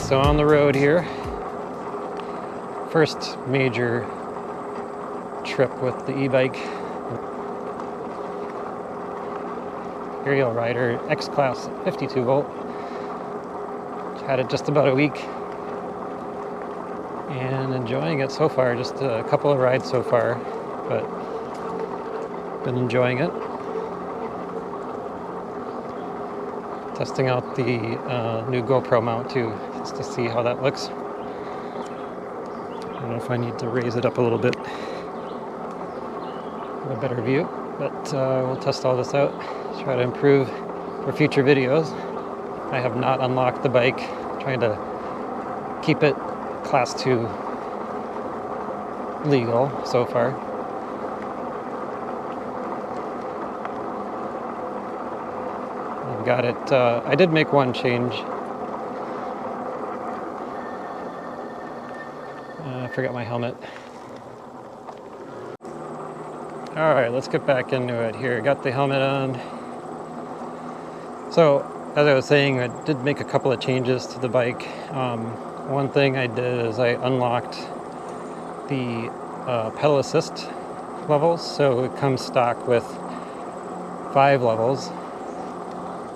So on the road here, first major trip with the e-bike. Ariel Rider X-Class 52 volt. Had it just about a week and enjoying it so far. Just a couple of rides so far, but been enjoying it. Testing out the new GoPro mount too, just to see how that looks. I don't know if I need to raise it up a little bit for a better view, but we'll test all this out, try to improve for future videos. I have not unlocked the bike, trying to keep it class 2 legal so far. I've got it, I did make one change. I forgot my helmet. Alright, let's get back into it here. Got the helmet on. So, as I was saying, I did make a couple of changes to the bike. One thing I did is I unlocked the pedal assist levels, so it comes stock with 5 levels,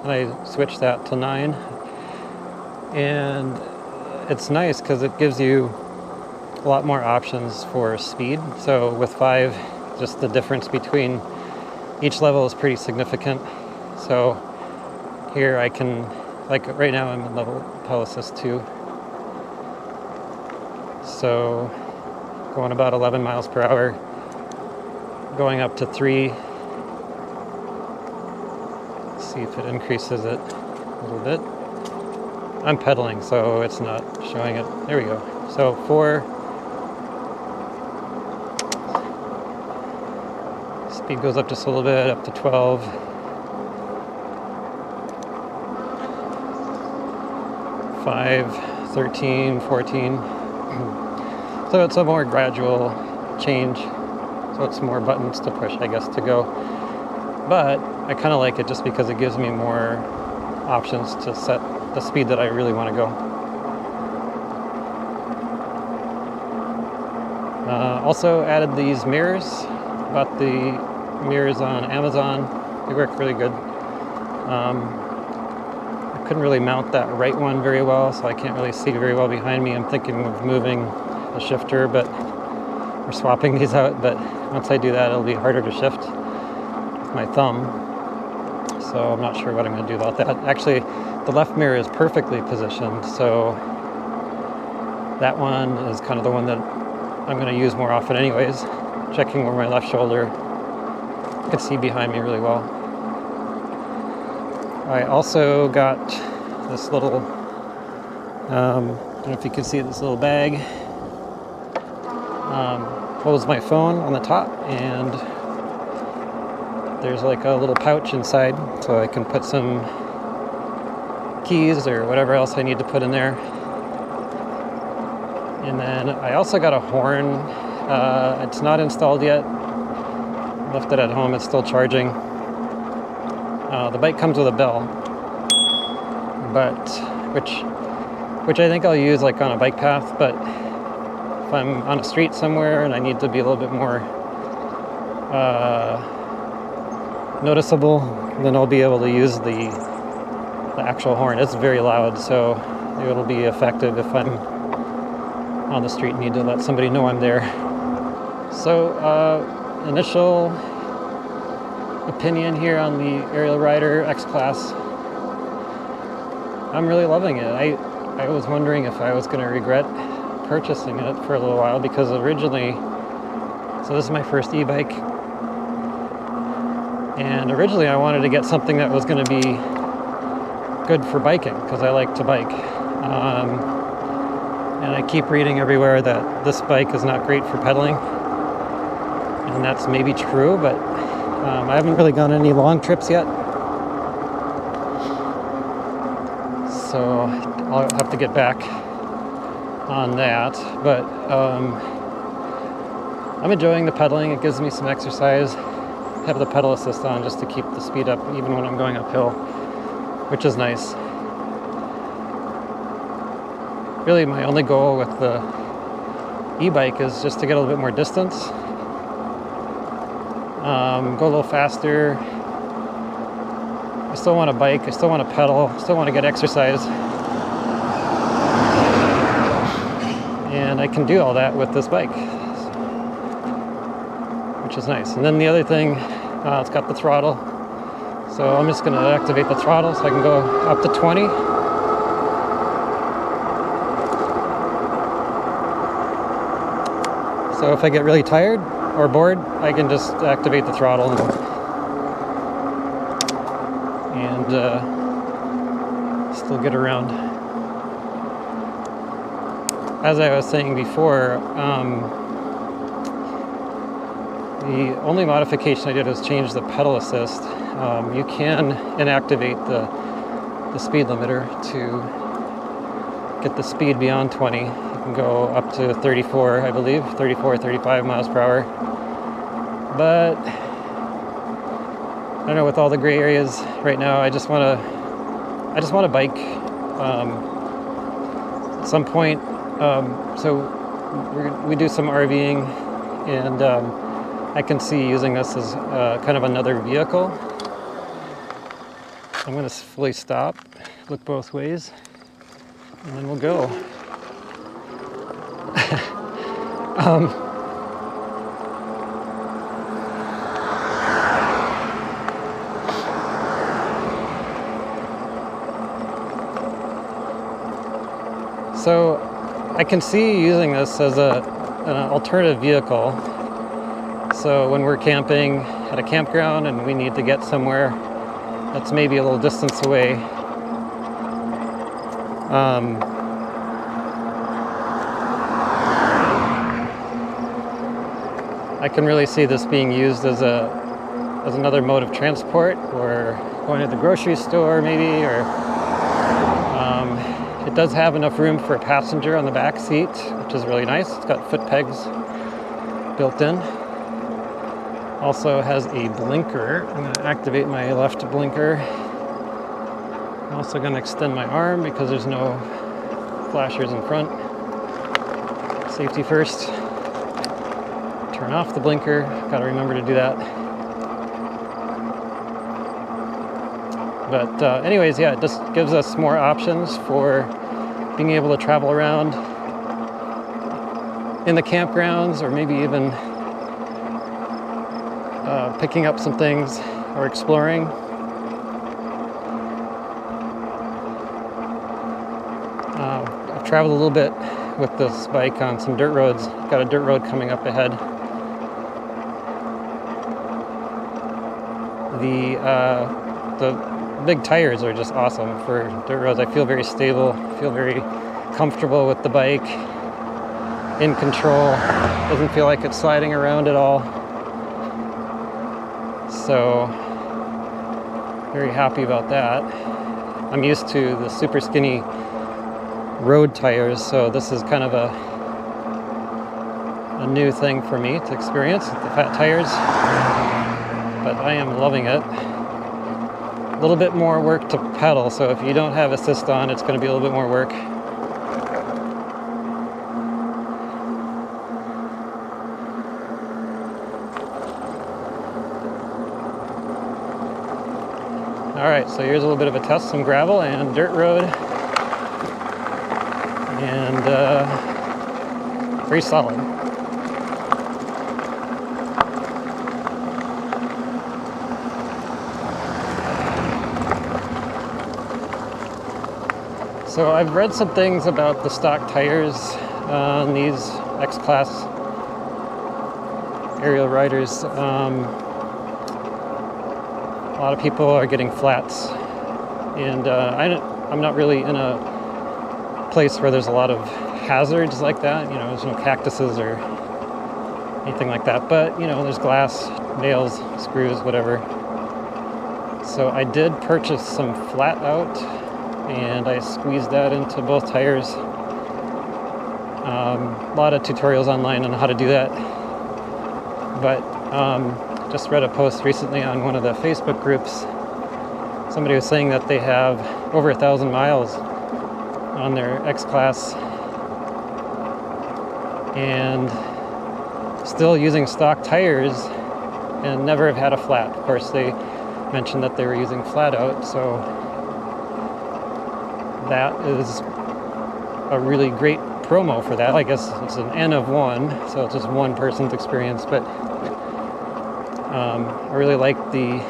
and I switched that to 9. And it's nice because it gives you a lot more options for speed. So with 5, just the difference between each level is pretty significant. So here I can, like right now I'm in level pedal assist 2. So going about 11 miles per hour, going up to 3. Let's see if it increases it a little bit. I'm pedaling, so it's not showing it. There we go. So 4. Speed goes up just a little bit, up to 12. 5, 13, 14. So it's a more gradual change. So it's more buttons to push, I guess, to go. But I kind of like it just because it gives me more options to set the speed that I really want to go. Also added these mirrors. Bought the mirrors on Amazon. They work really good. I couldn't really mount that right one very well, so I can't really see very well behind me. I'm thinking of moving the shifter, but we're swapping these out. But once I do that, it'll be harder to shift with my thumb. So I'm not sure what I'm going to do about that. Actually, the left mirror is perfectly positioned, so that one is kind of the one that I'm going to use more often anyways. Checking over my left shoulder. You can see behind me really well. I also got this little, I don't know if you can see this little bag. Holds my phone on the top, and there's like a little pouch inside, so I can put some keys or whatever else I need to put in there. And then I also got a horn. It's not installed yet. Left it at home. It's still charging. The bike comes with a bell, but which I think I'll use like on a bike path. But if I'm on a street somewhere and I need to be a little bit more noticeable, then I'll be able to use the actual horn. It's very loud, so it'll be effective if I'm on the street and need to let somebody know I'm there. So, initial opinion here on the Ariel Rider X-Class. I'm really loving it. I was wondering if I was going to regret purchasing it for a little while, because originally, so this is my first e-bike, and originally I wanted to get something that was going to be good for biking, because I like to bike. And I keep reading everywhere that this bike is not great for pedaling. And that's maybe true, but I haven't really gone any long trips yet. So I'll have to get back on that. But I'm enjoying the pedaling. It gives me some exercise. I have the pedal assist on just to keep the speed up even when I'm going uphill, which is nice. really my only goal with the e-bike is just to get a little bit more distance, go a little faster. I still want to bike, I still want to pedal, still want to get exercise. And I can do all that with this bike, which is nice. And then the other thing, it's got the throttle. So I'm just going to activate the throttle so I can go up to 20. So if I get really tired or bored, I can just activate the throttle and still get around. As I was saying before, the only modification I did was change the pedal assist. You can inactivate the speed limiter to get the speed beyond 20. You can go up to 34, I believe, 34, 35 miles per hour. But I don't know, with all the gray areas right now, I just want to bike at some point. So we do some RVing, and I can see using this as kind of another vehicle. I'm going to fully stop, look both ways, and then we'll go. So I can see using this as an alternative vehicle. So when we're camping at a campground and we need to get somewhere that's maybe a little distance away, I can really see this being used as another mode of transport, or going to the grocery store maybe, or it does have enough room for a passenger on the back seat, which is really nice. It's got foot pegs built in. Also has a blinker. I'm going to activate my left blinker. I'm also going to extend my arm because there's no flashers in front. Safety first. Turn off the blinker. Got to remember to do that. But anyways, yeah, it just gives us more options for being able to travel around in the campgrounds, or maybe even picking up some things or exploring. I've traveled a little bit with this bike on some dirt roads. Got a dirt road coming up ahead. The big tires are just awesome for dirt roads. I feel very stable, feel very comfortable with the bike, in control. Doesn't feel like it's sliding around at all. So, very happy about that. I'm used to the super skinny road tires, so this is kind of a new thing for me to experience, the fat tires. But I am loving it. A little bit more work to pedal, so if you don't have assist on, it's going to be a little bit more work. Alright, so here's a little bit of a test, some gravel and dirt road. And pretty solid. So I've read some things about the stock tires on these X-Class Ariel Riders. A lot of people are getting flats, and I'm not really in a place where there's a lot of hazards like that. You know, there's no cactuses or anything like that, but you know, there's glass, nails, screws, whatever. So I did purchase some flat out, and I squeezed that into both tires. A lot of tutorials online on how to do that, but just read a post recently on one of the Facebook groups. Somebody was saying that they have over 1,000 miles on their X-Class and still using stock tires and never have had a flat. Of course, they mentioned that they were using flat out, so that is a really great promo for that. I guess it's an N of one, so it's just one person's experience, but I really like the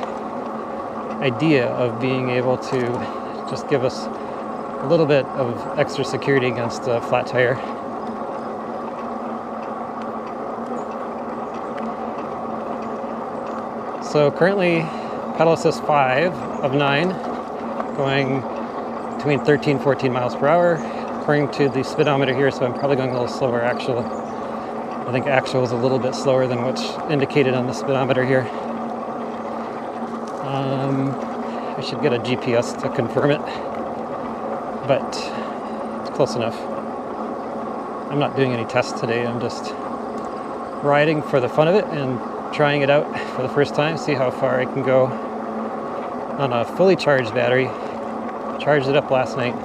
idea of being able to just give us a little bit of extra security against a flat tire. So currently pedal assist 5 of 9, going between 13 and 14 miles per hour according to the speedometer here, so I'm probably going a little slower actual. I think actual is a little bit slower than what's indicated on the speedometer here. I should get a GPS to confirm it, but it's close enough. I'm not doing any tests today, I'm just riding for the fun of it and trying it out for the first time, see how far I can go on a fully charged battery. Charged it up last night,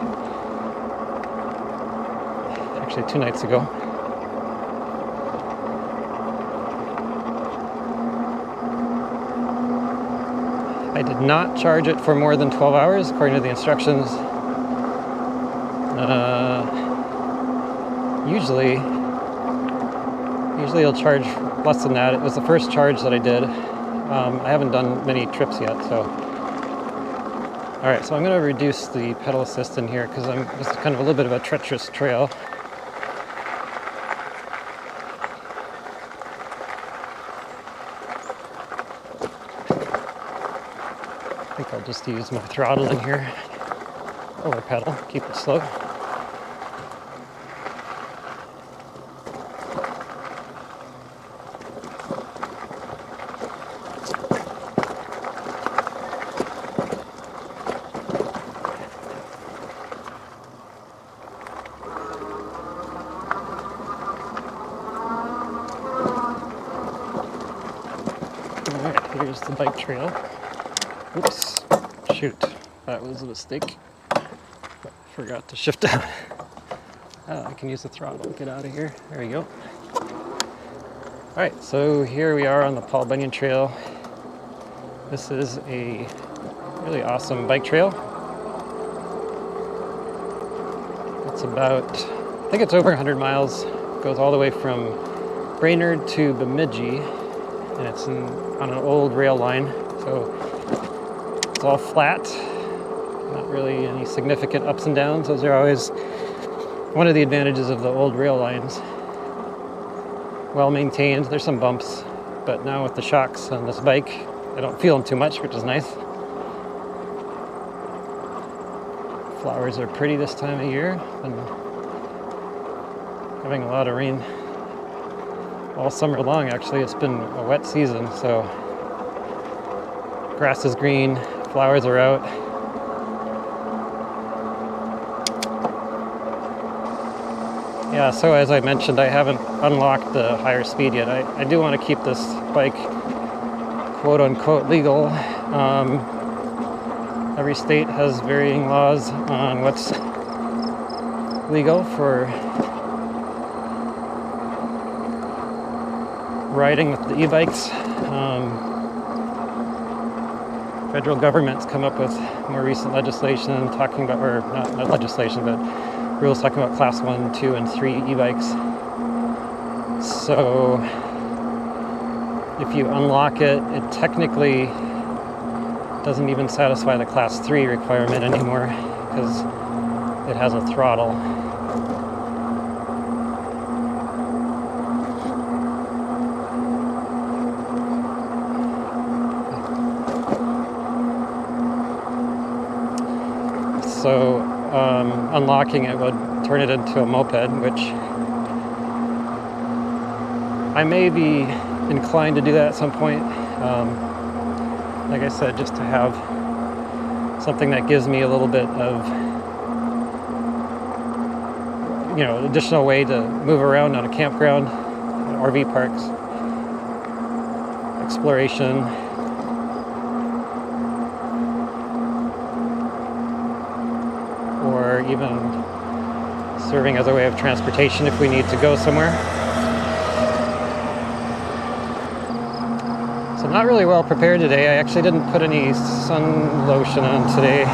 actually 2 nights ago. I did not charge it for more than 12 hours according to the instructions. Usually it'll charge less than that. It was the first charge that I did. I haven't done many trips yet, so. All right, so I'm going to reduce the pedal assist in here because this is kind of a little bit of a treacherous trail. I think I'll just use my throttle in here, or pedal, keep it slow. Alright, here's the bike trail. Oops, shoot, that was a mistake. Forgot to shift down. Oh, I can use the throttle, get out of here. There we go. Alright, so here we are on the Paul Bunyan Trail. This is a really awesome bike trail. It's about, I think it's over 100 miles. It goes all the way from Brainerd to Bemidji, and it's on an old rail line, so it's all flat, not really any significant ups and downs. Those are always one of the advantages of the old rail lines. Well maintained, there's some bumps, but now with the shocks on this bike, I don't feel them too much, which is nice. Flowers are pretty this time of year, and having a lot of rain all summer long. Actually, it's been a wet season, so grass is green, flowers are out. Yeah, so as I mentioned, I haven't unlocked the higher speed yet. I do want to keep this bike quote-unquote legal. Every state has varying laws on what's legal for riding with the e-bikes. Federal government's come up with more recent legislation talking about, or not legislation, but rules talking about class 1, 2, and 3 e-bikes. So if you unlock it, it technically doesn't even satisfy the class 3 requirement anymore because it has a throttle. So unlocking it would turn it into a moped, which I may be inclined to do that at some point. Like I said, just to have something that gives me a little bit of, additional way to move around on a campground, RV parks, exploration. Or even serving as a way of transportation if we need to go somewhere. So not really well prepared today. I actually didn't put any sun lotion on today.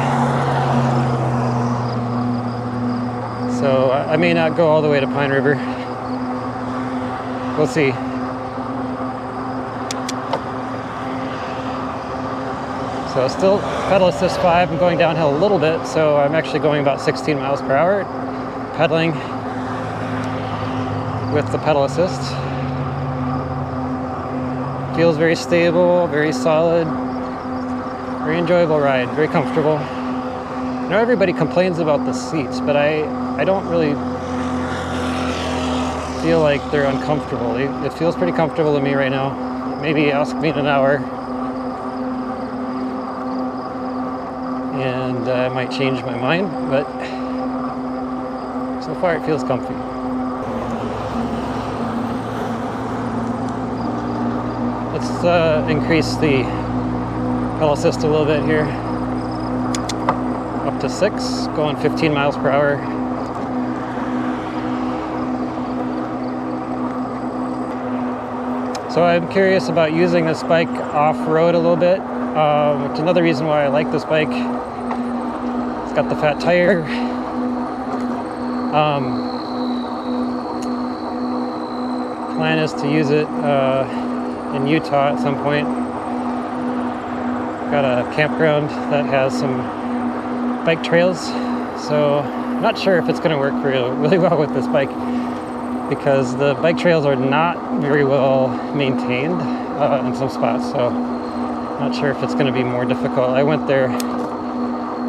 So I may not go all the way to Pine River. We'll see. So still pedal assist 5, I'm going downhill a little bit, so I'm actually going about 16 miles per hour, pedaling with the pedal assist. Feels very stable, very solid, very enjoyable ride, very comfortable. I know everybody complains about the seats, but I don't really feel like they're uncomfortable. It feels pretty comfortable to me right now. Maybe ask me in an hour, and I might change my mind, but so far it feels comfy. Let's increase the pedal assist a little bit here. Up to 6, going 15 miles per hour. So I'm curious about using this bike off-road a little bit. Which is another reason why I like this bike. It's got the fat tire. Plan is to use it in Utah at some point. Got a campground that has some bike trails, so I'm not sure if it's going to work really well with this bike, because the bike trails are not very well maintained in some spots, so not sure if it's going to be more difficult. I went there a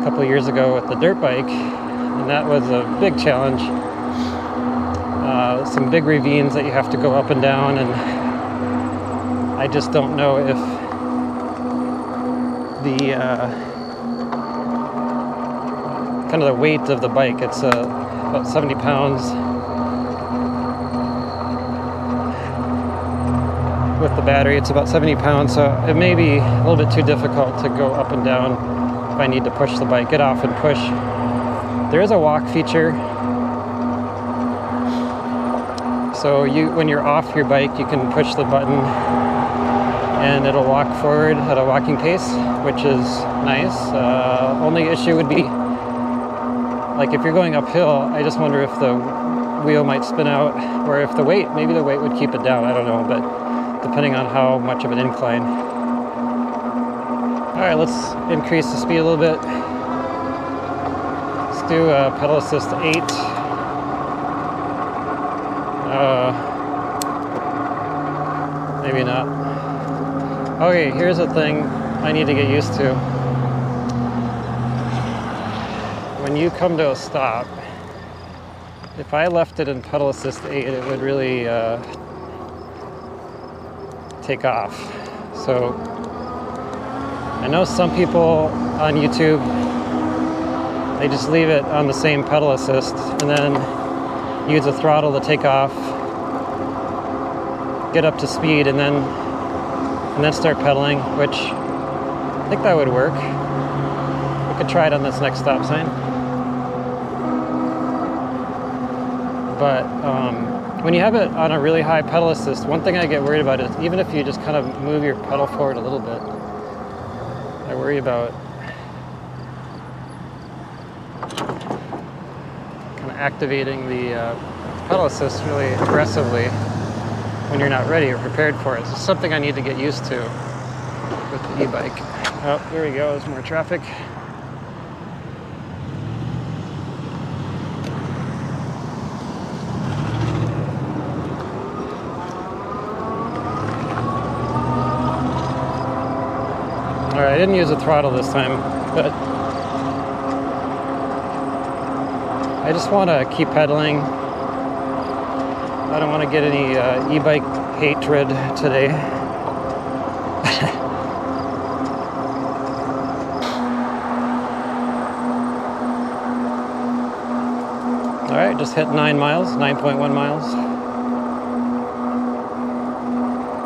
couple of years ago with the dirt bike, and that was a big challenge. Some big ravines that you have to go up and down, and I just don't know if the kind of the weight of the bike, it's about 70 pounds. With the battery, it's about 70 pounds, so it may be a little bit too difficult to go up and down if I need to push the bike, get off and push. There is a walk feature. So when you're off your bike, you can push the button and it'll walk forward at a walking pace, which is nice. Only issue would be, like if you're going uphill, I just wonder if the wheel might spin out, or if maybe the weight would keep it down, I don't know, but depending on how much of an incline. All right, let's increase the speed a little bit. Let's do pedal assist 8. Maybe not. Okay, here's a thing I need to get used to. When you come to a stop, if I left it in pedal assist 8, it would really take off. So I know some people on YouTube, they just leave it on the same pedal assist and then use the throttle to take off, get up to speed, and then start pedaling, which I think that would work. We could try it on this next stop sign. But when you have it on a really high pedal assist, one thing I get worried about is even if you just kind of move your pedal forward a little bit, I worry about kind of activating the pedal assist really aggressively when you're not ready or prepared for it. It's just something I need to get used to with the e-bike. Oh, there we go, there's more traffic. Alright, I didn't use the throttle this time, but I just want to keep pedaling. I don't want to get any e-bike hatred today. Alright, just hit 9 miles, 9.1 miles.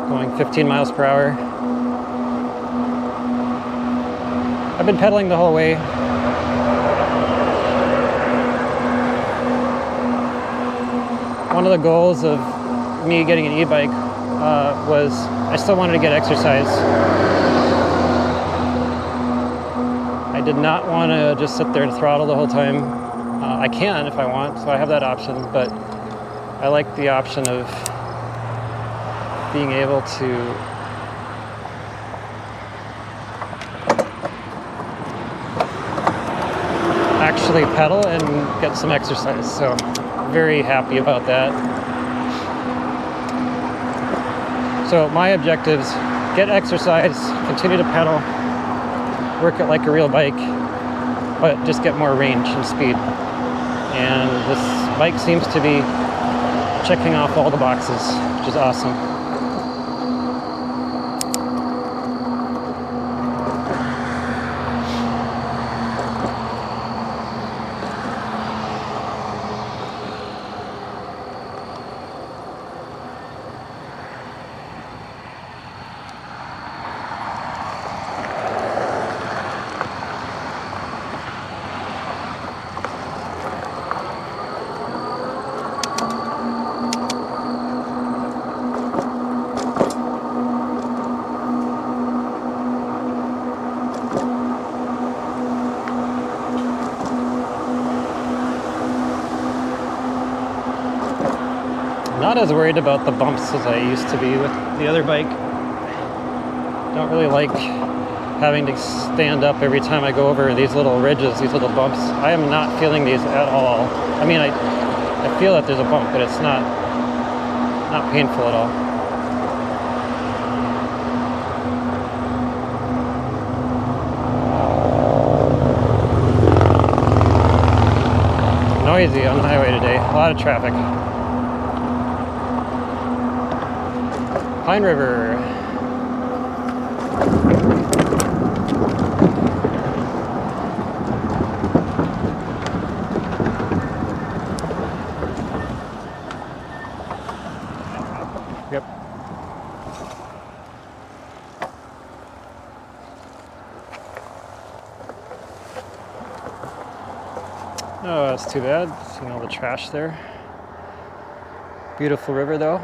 Going 15 miles per hour. I've been pedaling the whole way. One of the goals of me getting an e-bike was I still wanted to get exercise. I did not want to just sit there and throttle the whole time. I can if I want, so I have that option, but I like the option of being able to actually pedal and get some exercise, so very happy about that. So my objectives: get exercise, continue to pedal, work it like a real bike, but just get more range and speed. And this bike seems to be checking off all the boxes, which is awesome. Not as worried about the bumps as I used to be with the other bike. Don't really like having to stand up every time I go over these little ridges, these little bumps. I am not feeling these at all. I mean, I feel that there's a bump, but it's not painful at all. Noisy on the highway today, a lot of traffic. Pine River. Yep. Oh, that's too bad. Seeing all the trash there. Beautiful river though.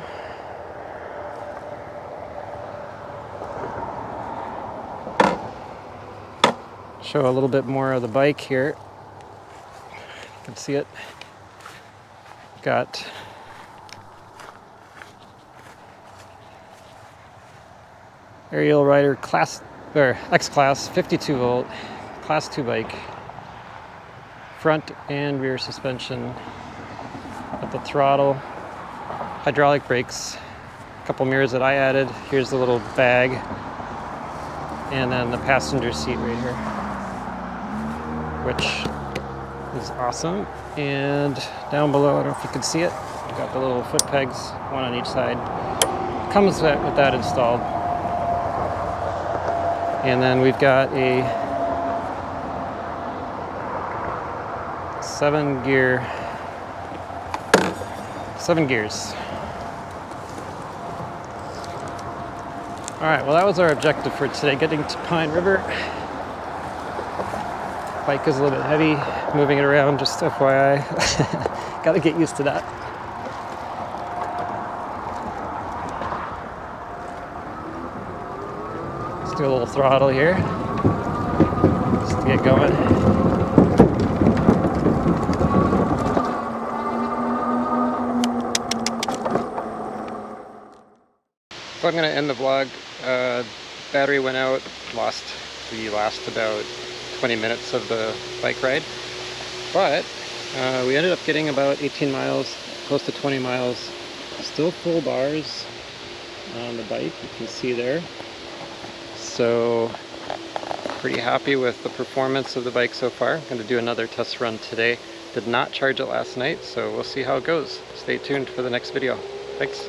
Show a little bit more of the bike here. You can see it. Got Ariel Rider X-Class 52 volt class 2 bike. Front and rear suspension. Got the throttle, hydraulic brakes, a couple mirrors that I added. Here's the little bag, and then the passenger seat right here, which is awesome. And down below, I don't know if you can see it, got the little foot pegs, one on each side. Comes with that installed. And then we've got a 7 gears. All right, well, that was our objective for today, getting to Pine River. Bike is a little bit heavy, moving it around, just FYI. Gotta get used to that. Let's do a little throttle here, just to get going. So I'm going to end the vlog. Battery went out, lost the last about 20 minutes of the bike ride, but we ended up getting about 18 miles, close to 20 miles. Still full bars on the bike, you can see there. So pretty happy with the performance of the bike so far. I'm going to do another test run today. Did not charge it last night, so we'll see how it goes. Stay tuned for the next video. Thanks.